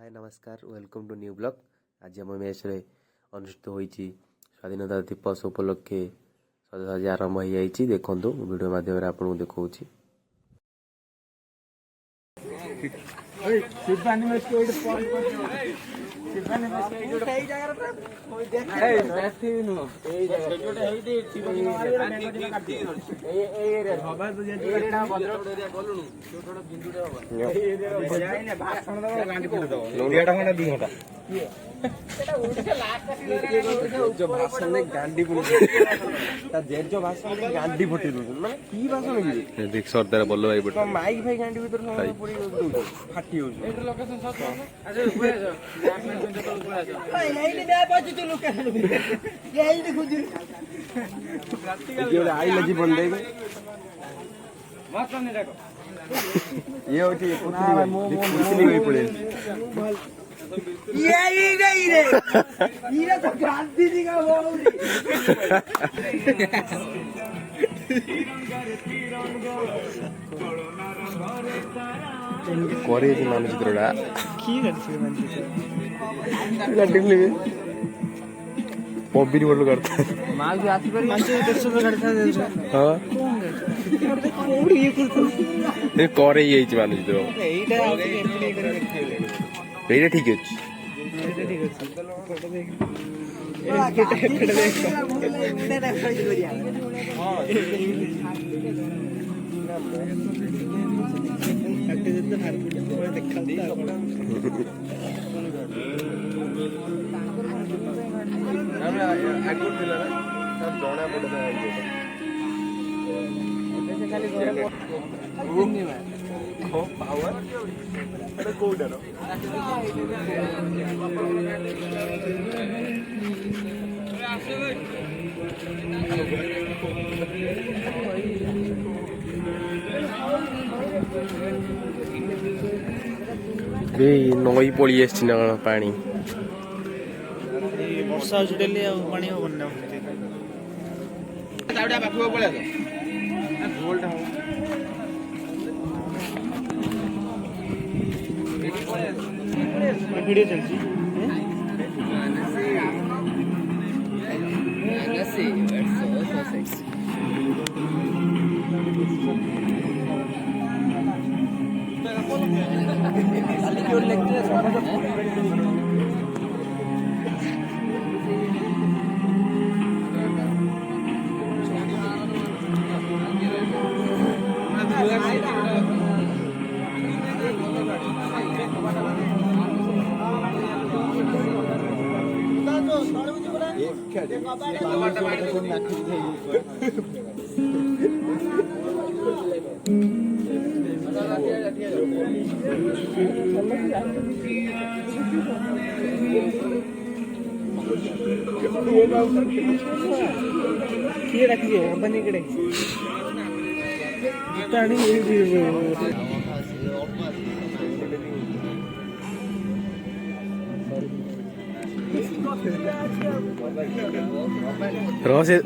हाय नमस्कार welcome to new blog. आज आम मेस अनुष्ठित होती स्वाधीनता दिवस उपलक्षे सजासजी आरंभ हो जाए। देखो वीडियो माध्यम आपको देखा सरदार वल्लभ भाई पटेल माइक भाई गांडी भीतर फाटी आई जीवन देवे ये पड़े ये तो क्रांति जी का करे मानचित्रटा पब्बिनी बोल करता करे मानचित्र ये ठीक अच्छे नई पड़ी ना पानी वर्षा डेली पानी वीडियो चलती बनी कड़े रोसे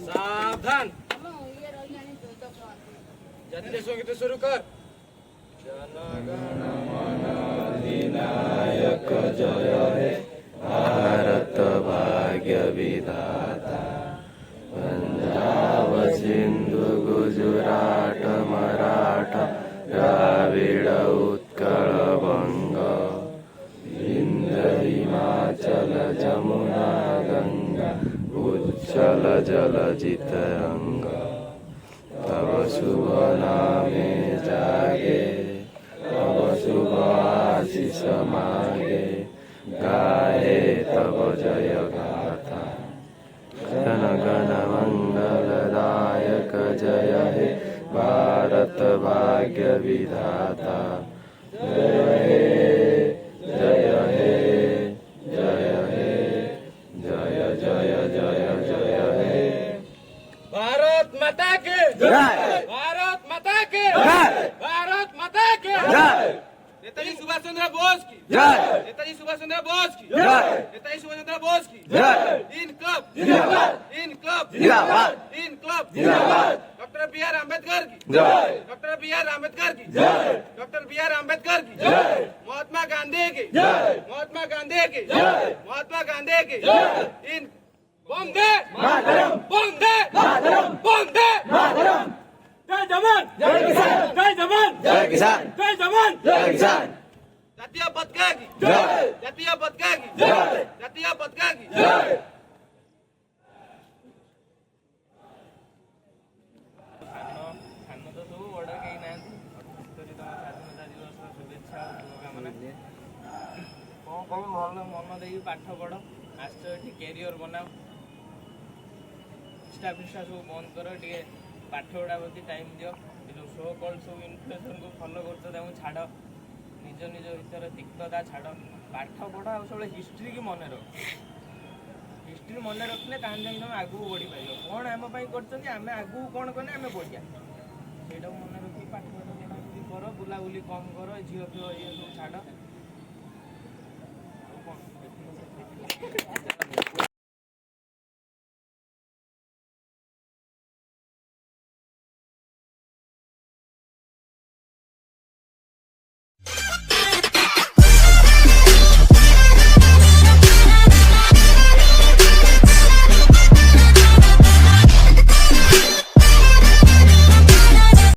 सावधान जातीय संगीत शुरू कर। अधिनायक जय हे भारत भाग्य विधाता पंजाब सिंधु गुजरात मराठा द्राविड उत्कल बंग विंध्य हिमाचल जमुना गंगा उच्चल जलजित रंग तब शुभ नामे जागे तब शुभ आशीष मागे गाहे तब जय गाथा गण गण मंगलदायक जय हे भारत भाग्य विधाता जय हे जय हे जय हे जय जय जय जय हे भारत माता के जय। भारत माता के जय। भारत माता के जय। नेताजी सुभाष चंद्र बोस की जय। नेताजी सुभाष चंद्र बोस की जय। नेताजी सुभाष चंद्र बोस की जय। इनकलाब जिंदाबाद। इनकलाब जिंदाबाद। इनकलाब जिंदाबाद। डॉक्टर बी आर अम्बेडकर की जय। डॉक्टर बी आर अम्बेडकर की जय। डॉक्टर बी आर अम्बेडकर की जय। महात्मा गांधी की जय। महात्मा गांधी की जय। महात्मा गांधी की जय। इन वंदे मातरम। वंदे मातरम। वंदे मातरम। जय जवान जय किसान। जय जवान जय किसान। जय जवान जय किसान। जातीय पताका की जय। जातीय पताका की जय। जातीय पताका की जय। ସାନ ତ ସବୁ ବଡ଼ କେହି ନାହାନ୍ତି ତମ ସ୍ୱାଧୀନତା ଦିବସର ଶୁଭେଚ୍ଛା ଆଉ ଶୁଭକାମନା କ'ଣ କହିବି ଭଲ ମନ ଦେଇକି ପାଠ ପଢ଼ ଆସିଛ ଏଠି କ୍ୟାରିୟର ବନାଅ ଇନଷ୍ଟା ଫିଷ୍ଟା ସବୁ ବନ୍ଦ କର ଟିକେ ପାଠ ଗୁଡ଼ା ପ୍ରତି ଟାଇମ୍ ଦିଅ ଏ ଯେଉଁ ସୋ କଲ୍ ସବୁ ଇନଫ୍ଲୁଏନ୍ସରଙ୍କୁ ଫଲୋ କରୁଛ ତାଙ୍କୁ ଛାଡ଼ ନିଜ ନିଜ ଭିତରେ ତିକ୍ତତା ଛାଡ଼ ପାଠ ପଢ଼ ଆଉ ସବୁବେଳେ ହିଷ୍ଟ୍ରି କି ମନେ ରଖ ହିଷ୍ଟ୍ରି ମନେ ରଖିଲେ ତାହେଲେ ଯାଇକି ତମେ ଆଗକୁ ବଢ଼ିପାରିବ କ'ଣ ଆମ ପାଇଁ କରିଛନ୍ତି ଆମେ ଆଗକୁ କ'ଣ କଲେ ଆମେ ବଢ଼ିବା ସେଇଟାକୁ ମନେ ରଖିକି ପାଠ ପାଠ ପଢ଼ାପଢ଼ି କର ବୁଲାବୁଲି କମ୍ କର ଝିଅ ଫିଅ ଇଏ ସବୁ ଛାଡ଼ ଆଉ କ'ଣ